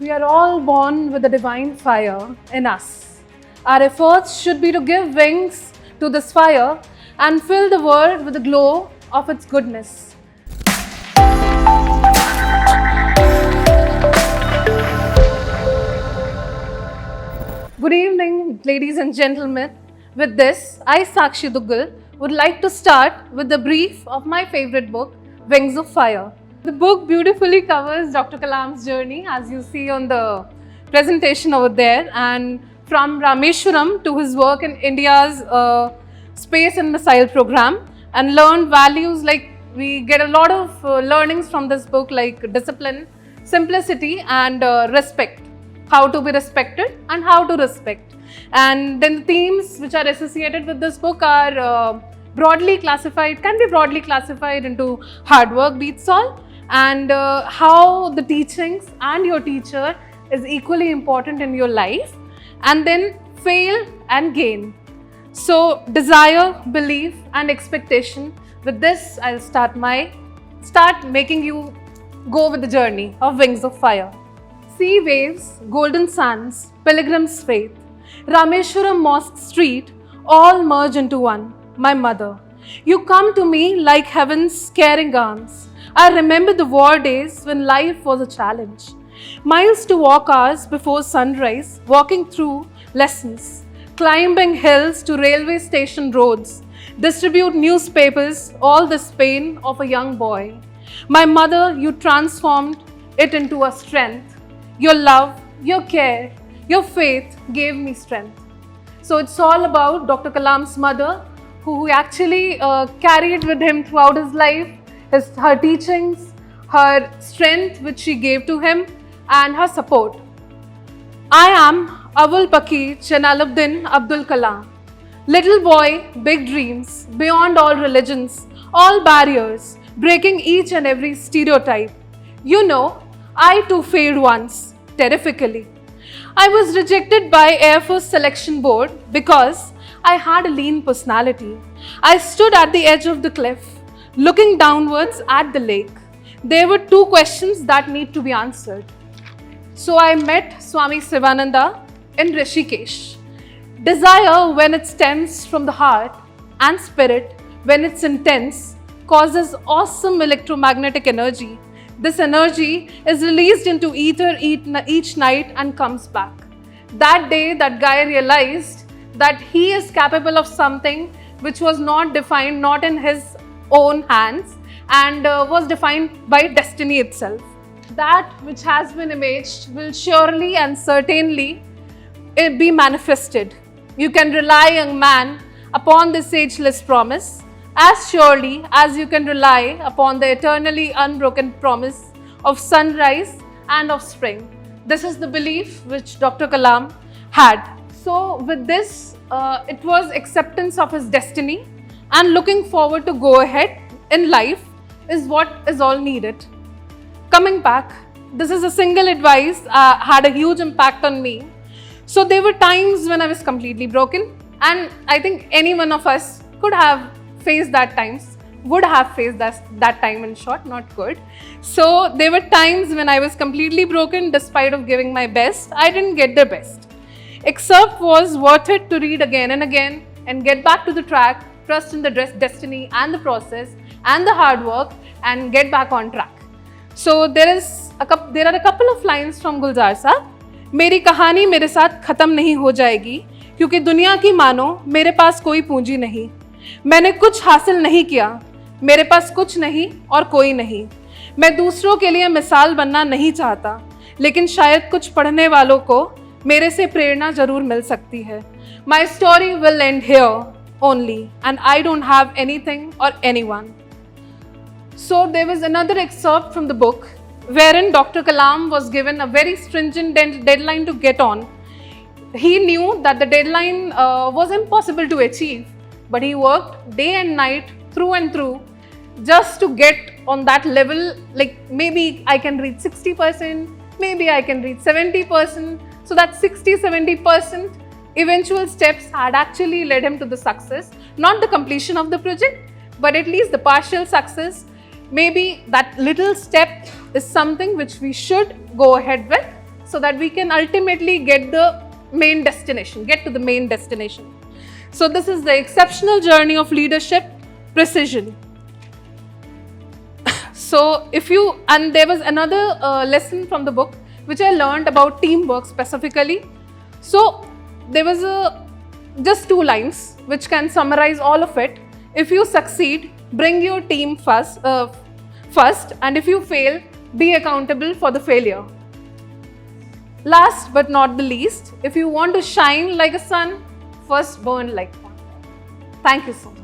We are all born with a divine fire in us. Our efforts should be to give wings to this fire and fill the world with the glow of its goodness. Good evening, ladies and gentlemen. With this, I, Sakshi Duggal, would like to start with a brief of my favorite book, Wings of Fire. The book beautifully covers Dr. Kalam's journey, as you see on the presentation over there, and from Rameshwaram to his work in India's space and missile program, and learned values like we get a lot of learnings from this book, like discipline, simplicity, and respect. How to be respected and how to respect. And then the themes which are associated with this book are can be broadly classified into hard work beats all, and how the teachings and your teacher is equally important in your life, and then fail and gain. So desire, belief and expectation. With this, I'll start making you go with the journey of Wings of Fire. Sea waves, golden sands, pilgrim's faith, Rameshwaram Mosque Street, all merge into one. My mother, you come to me like heaven's caring arms. I remember the war days when life was a challenge. Miles to walk hours before sunrise, walking through lessons, climbing hills to railway station roads, distribute newspapers, all this pain of a young boy. My mother, you transformed it into a strength. Your love, your care, your faith gave me strength. So it's all about Dr. Kalam's mother, who actually carried with him throughout his life, her teachings, her strength which she gave to him, and her support. I am Abul Pakir Jalaluddin Abdul Kalam. Little boy, big dreams, beyond all religions, all barriers, breaking each and every stereotype. You know, I too failed once, terrifically. I was rejected by Air Force Selection Board because I had a lean personality. I stood at the edge of the cliff, looking downwards at the lake. There were two questions that need to be answered. So I met Swami Sivananda in Rishikesh. Desire, when it stems from the heart, and spirit, when it's intense, causes awesome electromagnetic energy. This energy is released into ether each night and comes back. That day, that guy realized that he is capable of something which was not defined, not in his own hands, and was defined by destiny itself. That which has been imaged will surely and certainly be manifested. You can rely, young man, upon this ageless promise, as surely as you can rely upon the eternally unbroken promise of sunrise and of spring. This is the belief which Dr. Kalam had. So with this, it was acceptance of his destiny and looking forward to go ahead in life is what is all needed. Coming back, this is a single advice had a huge impact on me. So there were times when I was completely broken, and I think any one of us could have faced that times, would have faced that time, in short, not good. So there were times when I was completely broken. Despite of giving my best, I didn't get the best. Excerpt was worth it to read again and again and get back to the track, trust in the destiny and the process and the hard work, and get back on track. So there are a couple of lines from Gulzar Sahab. मेरी कहानी मेरे साथ ख़त्म नहीं हो जाएगी, क्योंकि दुनिया की मानो मेरे पास कोई पूंजी नहीं. मैंने कुछ हासिल नहीं किया, मेरे पास कुछ नहीं और कोई नहीं. मैं दूसरों के लिए मिसाल बनना नहीं चाहता, लेकिन शायद कुछ पढ़ने वालों को मेरे से प्रेरणा जरूर मिल सकती है. My story will end here only, and I don't have anything or anyone. So there was another excerpt from the book wherein Dr. Kalam was given a very stringent deadline to get on. He knew that the deadline was impossible to achieve, but he worked day and night through and through just to get on that level. Like, maybe I can reach 60%, maybe I can reach 70%. So that 60-70% eventual steps had actually led him to the success, not the completion of the project, but at least the partial success. Maybe that little step is something which we should go ahead with. so that we can ultimately get to the main destination. So this is the exceptional journey of leadership, precision. So and there was another lesson from the book which I learned about teamwork specifically. So there was just 2 lines which can summarize all of it. If you succeed, bring your team first, and if you fail, be accountable for the failure. Last but not the least, if you want to shine like a sun, first burn like one. Thank you so much.